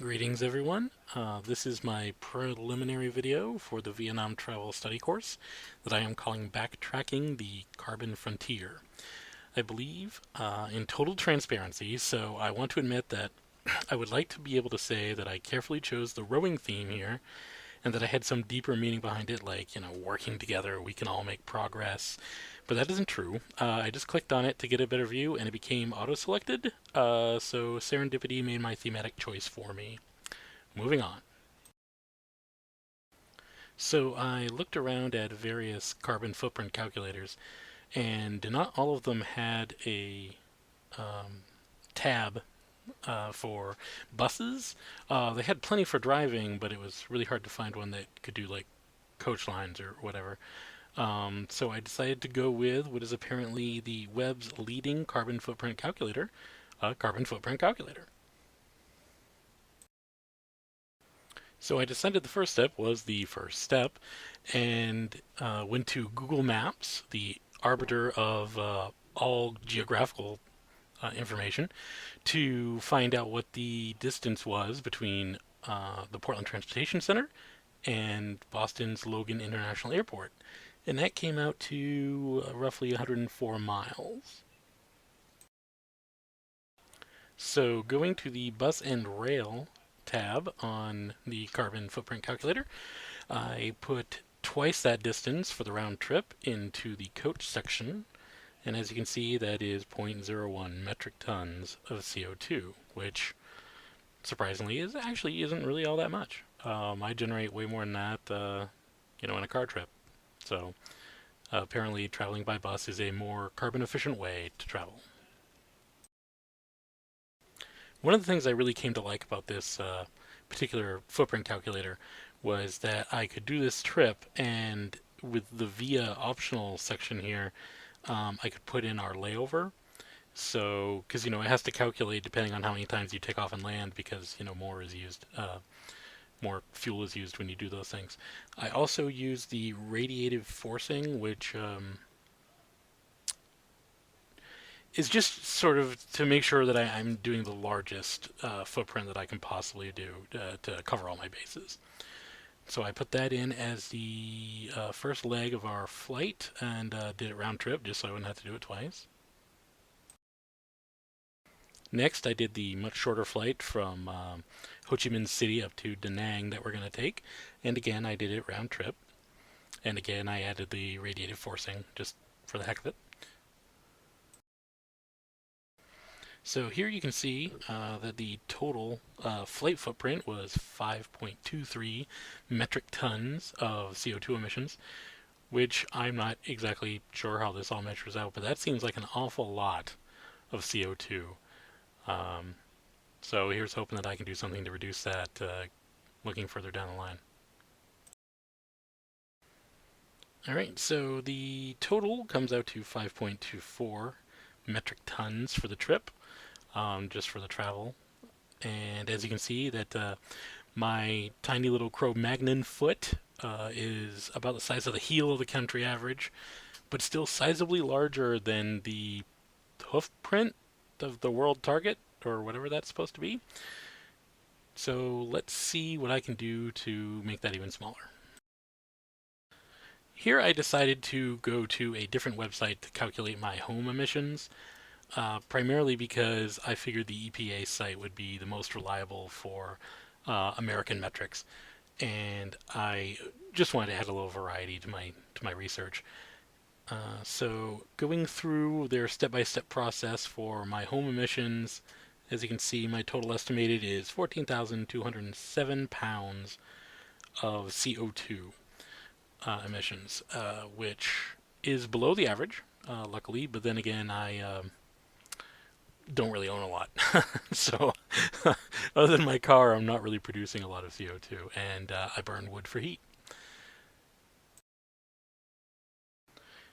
Greetings everyone. This is my preliminary video for the Vietnam Travel Study course that I am calling Backtracking the Carbon Frontier. I believe in total transparency, so I want to admit that I would like to be able to say that I carefully chose the rowing theme here and that I had some deeper meaning behind it, like, working together, we can all make progress. But that isn't true. I just clicked on it to get a better view, and it became auto-selected, so serendipity made my thematic choice for me. Moving on. So I looked around at various carbon footprint calculators, and not all of them had a tab for buses. They had plenty for driving, but it was really hard to find one that could do like coach lines or whatever. So I decided to go with what is apparently the web's leading carbon footprint calculator, a carbon footprint calculator. So I decided the first step was the first step and went to Google Maps, the arbiter of all geographical information, to find out what the distance was between the Portland Transportation Center and Boston's Logan International Airport. And that came out to roughly 104 miles. So going to the bus and rail tab on the carbon footprint calculator, I put twice that distance for the round trip into the coach section, and as you can see, that is 0.01 metric tons of CO2, which surprisingly isn't really all that much. I generate way more than that, in a car trip. So apparently traveling by bus is a more carbon efficient way to travel. One of the things I really came to like about this particular footprint calculator was that I could do this trip, and with the via optional section here, I could put in our layover. So, because it has to calculate depending on how many times you take off and land, because more is used, more fuel is used when you do those things. I also use the radiative forcing, which is just sort of to make sure that I'm doing the largest footprint that I can possibly do to cover all my bases. So I put that in as the first leg of our flight and did it round trip just so I wouldn't have to do it twice. Next, I did the much shorter flight from Ho Chi Minh City up to Da Nang that we're going to take. And again, I did it round trip. And again, I added the radiative forcing just for the heck of it. So here you can see that the total flight footprint was 5.23 metric tons of CO2 emissions, which I'm not exactly sure how this all measures out, but that seems like an awful lot of CO2. So here's hoping that I can do something to reduce that looking further down the line. Alright, so the total comes out to 5.24 metric tons for the trip. Just for the travel. And as you can see, that my tiny little Cro-Magnon foot is about the size of the heel of the country average, but still sizably larger than the hoof print of the world target, or whatever that's supposed to be. So let's see what I can do to make that even smaller. Here I decided to go to a different website to calculate my home emissions. Primarily because I figured the EPA site would be the most reliable for American metrics, and I just wanted to add a little variety to my research. So going through their step-by-step process for my home emissions, as you can see, my total estimated is 14,207 pounds of CO2 emissions, which is below the average, luckily, but then again, I don't really own a lot. So other than my car, I'm not really producing a lot of CO2, and I burn wood for heat.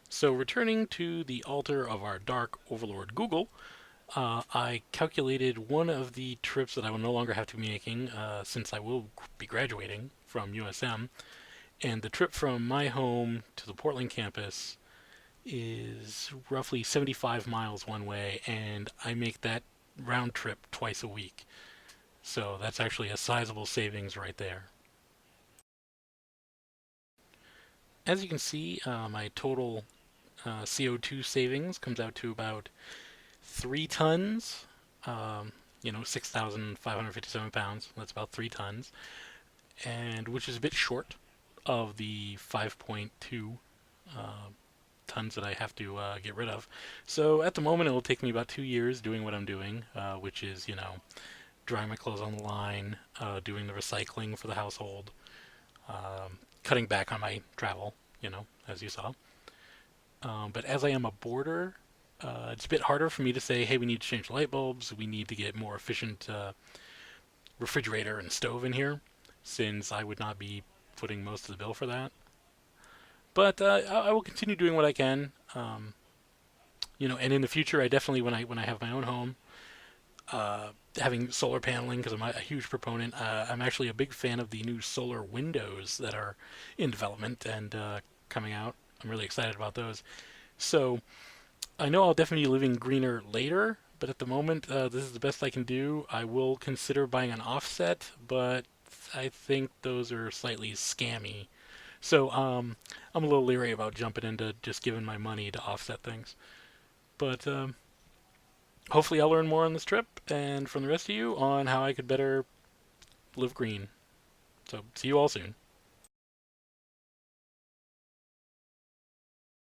So returning to the altar of our dark overlord Google, I calculated one of the trips that I will no longer have to be making since I will be graduating from USM, and the trip from my home to the Portland campus is roughly 75 miles one way, and I make that round trip twice a week. So that's actually a sizable savings right there. As you can see, my total CO2 savings comes out to about 3 tons. Um, 6,557 pounds. That's about 3 tons, and which is a bit short of the 5.2 uh, tons that I have to get rid of. So at the moment, it will take me about 2 years doing what I'm doing, which is, drying my clothes on the line, doing the recycling for the household, cutting back on my travel, as you saw. But as I am a boarder, it's a bit harder for me to say, hey, we need to change the light bulbs, we need to get more efficient refrigerator and stove in here, since I would not be footing most of the bill for that. But I will continue doing what I can. And in the future, I definitely, when I have my own home, having solar paneling, because I'm a huge proponent. I'm actually a big fan of the new solar windows that are in development and coming out. I'm really excited about those. So I know I'll definitely be living greener later, but at the moment, this is the best I can do. I will consider buying an offset, but I think those are slightly scammy. So I'm a little leery about jumping into just giving my money to offset things. But hopefully, I'll learn more on this trip and from the rest of you on how I could better live green. So, see you all soon.